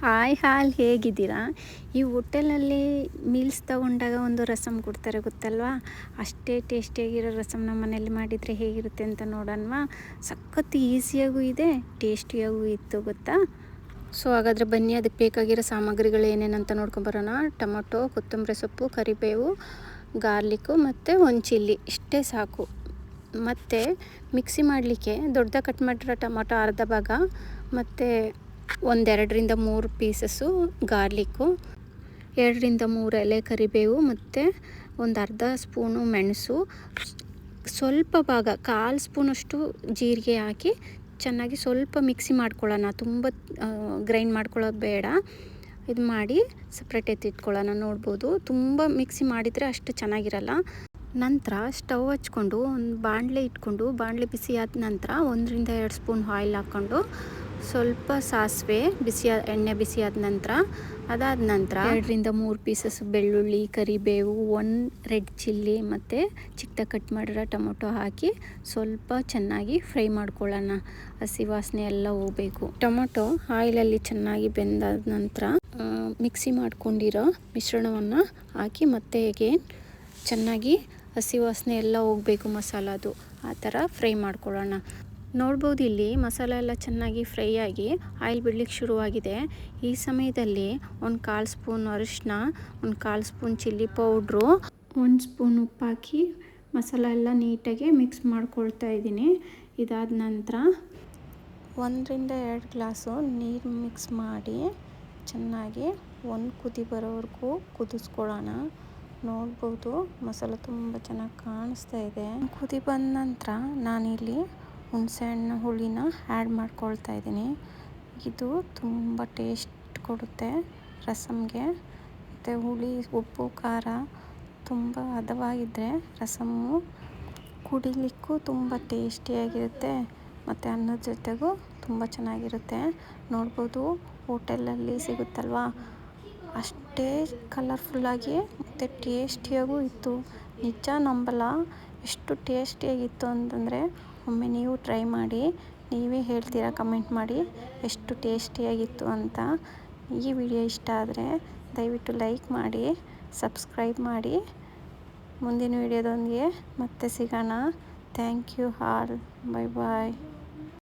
Hi ಹಾಲ್ ಹೇಗಿದ್ದೀರಾ? ಈ ಹೋಟೆಲಲ್ಲಿ ಮೀಲ್ಸ್ ತಗೊಂಡಾಗ ಒಂದು ರಸಮ್ ಕೊಡ್ತಾರೆ ಗೊತ್ತಲ್ವಾ? ಅಷ್ಟೇ ಟೇಸ್ಟಿಯಾಗಿರೋ ರಸಮ್ ನಮ್ಮ ಮನೇಲಿ ಮಾಡಿದರೆ ಹೇಗಿರುತ್ತೆ ಅಂತ ನೋಡೋಣವಾ? ಸಖತ್ ಈಸಿಯಾಗೂ ಇದೆ, ಟೇಸ್ಟಿಯಾಗೂ ಇತ್ತು ಗೊತ್ತಾ? ಸೊ ಹಾಗಾದರೆ ಬನ್ನಿ, ಅದಕ್ಕೆ ಬೇಕಾಗಿರೋ ಸಾಮಗ್ರಿಗಳು ಏನೇನಂತ ನೋಡ್ಕೊಂಬರೋಣ. ಟೊಮೊಟೊ, ಕೊತ್ತಂಬರಿ ಸೊಪ್ಪು, ಕರಿಬೇವು, ಗಾರ್ಲಿಕ್ಕು ಮತ್ತು ಒಂದು ಚಿಲ್ಲಿ, ಇಷ್ಟೇ ಸಾಕು. ಮತ್ತು ಮಿಕ್ಸಿ ಮಾಡಲಿಕ್ಕೆ ದೊಡ್ಡದಾಗಿ ಕಟ್ ಮಾಡಿರೋ ಟೊಮೊಟೊ ಅರ್ಧ ಭಾಗ, ಮತ್ತು 2-3 ಪೀಸಸ್ಸು ಗಾರ್ಲಿಕ್ಕು, 2-3 ಎಲೆ ಕರಿಬೇವು, ಮತ್ತು ಒಂದು ಅರ್ಧ ಸ್ಪೂನು ಮೆಣಸು, ಸ್ವಲ್ಪ ಭಾಗ 1/4 ಸ್ಪೂನಷ್ಟು ಜೀರಿಗೆ ಹಾಕಿ ಚೆನ್ನಾಗಿ ಸ್ವಲ್ಪ ಮಿಕ್ಸಿ ಮಾಡ್ಕೊಳ್ಳೋಣ. ತುಂಬ ಗ್ರೈಂಡ್ ಮಾಡ್ಕೊಳ್ಳೋದು ಬೇಡ. ಇದು ಮಾಡಿ ಸಪ್ರೇಟ್ ಎತ್ತಿಟ್ಕೊಳ್ಳೋಣ. ನೋಡ್ಬೋದು, ತುಂಬ ಮಿಕ್ಸಿ ಮಾಡಿದರೆ ಅಷ್ಟು ಚೆನ್ನಾಗಿರಲ್ಲ. ನಂತರ ಸ್ಟವ್ ಹಚ್ಕೊಂಡು ಒಂದು ಬಾಣಲೆ ಇಟ್ಕೊಂಡು, ಬಾಣಲೆ ಬಿಸಿ ಆದ ನಂತರ 1-2 ಸ್ಪೂನ್ ಆಯಿಲ್ ಹಾಕ್ಕೊಂಡು, ಸ್ವಲ್ಪ ಸಾಸಿವೆ ಎಣ್ಣೆ ಬಿಸಿ ಆದ ನಂತರ, ಅದಾದ ನಂತರ 2-3 ಪೀಸಸ್ ಬೆಳ್ಳುಳ್ಳಿ, ಕರಿಬೇವು, 1 ರೆಡ್ ಚಿಲ್ಲಿ ಮತ್ತು ಚಿಕ್ಕದಾಗಿ ಕಟ್ ಮಾಡಿರೋ ಟೊಮೊಟೊ ಹಾಕಿ ಸ್ವಲ್ಪ ಚೆನ್ನಾಗಿ ಫ್ರೈ ಮಾಡ್ಕೊಳ್ಳೋಣ. ಹಸಿ ವಾಸನೆ ಎಲ್ಲ ಹೋಗಬೇಕು. ಟೊಮೊಟೊ ಆಯಿಲಲ್ಲಿ ಚೆನ್ನಾಗಿ ಬೆಂದಾದ ನಂತರ ಮಿಕ್ಸಿ ಮಾಡ್ಕೊಂಡಿರೋ ಮಿಶ್ರಣವನ್ನು ಹಾಕಿ ಮತ್ತೆ ಅಗೇನ್ ಚೆನ್ನಾಗಿ ಹಸಿ ವಾಸನೆ ಎಲ್ಲ ಹೋಗಬೇಕು ಮಸಾಲದು, ಆ ಥರ ಫ್ರೈ ಮಾಡ್ಕೊಳ್ಳೋಣ. ನೋಡ್ಬೋದು, ಇಲ್ಲಿ ಮಸಾಲೆ ಎಲ್ಲ ಚೆನ್ನಾಗಿ ಫ್ರೈ ಆಗಿ ಆಯಿಲ್ ಬಿಡ್ಲಿಕ್ಕೆ ಶುರುವಾಗಿದೆ. ಈ ಸಮಯದಲ್ಲಿ 1/4 ಸ್ಪೂನ್ ಅರಿಶಿನ, 1/4 ಸ್ಪೂನ್ ಚಿಲ್ಲಿ ಪೌಡ್ರು, 1 ಸ್ಪೂನ್ ಉಪ್ಪು ಹಾಕಿ ಮಸಾಲೆ ಎಲ್ಲ ನೀಟಾಗಿ ಮಿಕ್ಸ್ ಮಾಡ್ಕೊಳ್ತಾ ಇದ್ದೀನಿ. ಇದಾದ ನಂತರ 1-2 ಗ್ಲಾಸು ನೀರು ಮಿಕ್ಸ್ ಮಾಡಿ ಚೆನ್ನಾಗಿ 1 ಕುದಿ ಬರೋವರೆಗೂ ಕುದಿಸ್ಕೊಳ್ಳೋಣ. ನೋಡ್ಬೋದು, ಮಸಾಲೆ ತುಂಬ ಚೆನ್ನಾಗಿ ಕಾಣಿಸ್ತಾ ಇದೆ. ಕುದಿ ಬಂದ ನಂತರ ನಾನಿಲ್ಲಿ ಹುಣಸೆಹಣ್ಣು ಹುಳಿನ ಆ್ಯಡ್ ಮಾಡ್ಕೊಳ್ತಾ ಇದ್ದೀನಿ. ಇದು ತುಂಬ ಟೇಸ್ಟ್ ಕೊಡುತ್ತೆ ರಸಮ್ಗೆ. ಮತ್ತು ಹುಳಿ, ಉಪ್ಪು, ಖಾರ ತುಂಬ ಹದವಾಗಿದ್ದರೆ ರಸಮ್ಮು ಕುಡಿಲಿಕ್ಕೂ ತುಂಬ ಟೇಸ್ಟಿಯಾಗಿರುತ್ತೆ ಮತ್ತು ಅನ್ನದ ಜೊತೆಗೂ ತುಂಬ ಚೆನ್ನಾಗಿರುತ್ತೆ. ನೋಡ್ಬೋದು, ಹೋಟೆಲಲ್ಲಿ ಸಿಗುತ್ತಲ್ವ, ಅಷ್ಟೇ ಕಲರ್ಫುಲ್ಲಾಗಿ ಮತ್ತು ಟೇಸ್ಟಿಯಾಗೂ ಇತ್ತು. ನಿಜ ನಂಬಲ್ಲ ಎಷ್ಟು ಟೇಸ್ಟಿಯಾಗಿತ್ತು ಅಂತಂದರೆ. ಒಮ್ಮೆ ನೀವು ಟ್ರೈ ಮಾಡಿ, ನೀವೇ ಹೇಳ್ತೀರಾ ಕಮೆಂಟ್ ಮಾಡಿ ಎಷ್ಟು ಟೇಸ್ಟಿಯಾಗಿತ್ತು ಅಂತ. ಈ ವಿಡಿಯೋ ಇಷ್ಟ ಆದರೆ ದಯವಿಟ್ಟು ಲೈಕ್ ಮಾಡಿ, ಸಬ್ಸ್ಕ್ರೈಬ್ ಮಾಡಿ. ಮುಂದಿನ ವಿಡಿಯೋದೊಂದಿಗೆ ಮತ್ತೆ ಸಿಗೋಣ. Thank you all. Bye bye.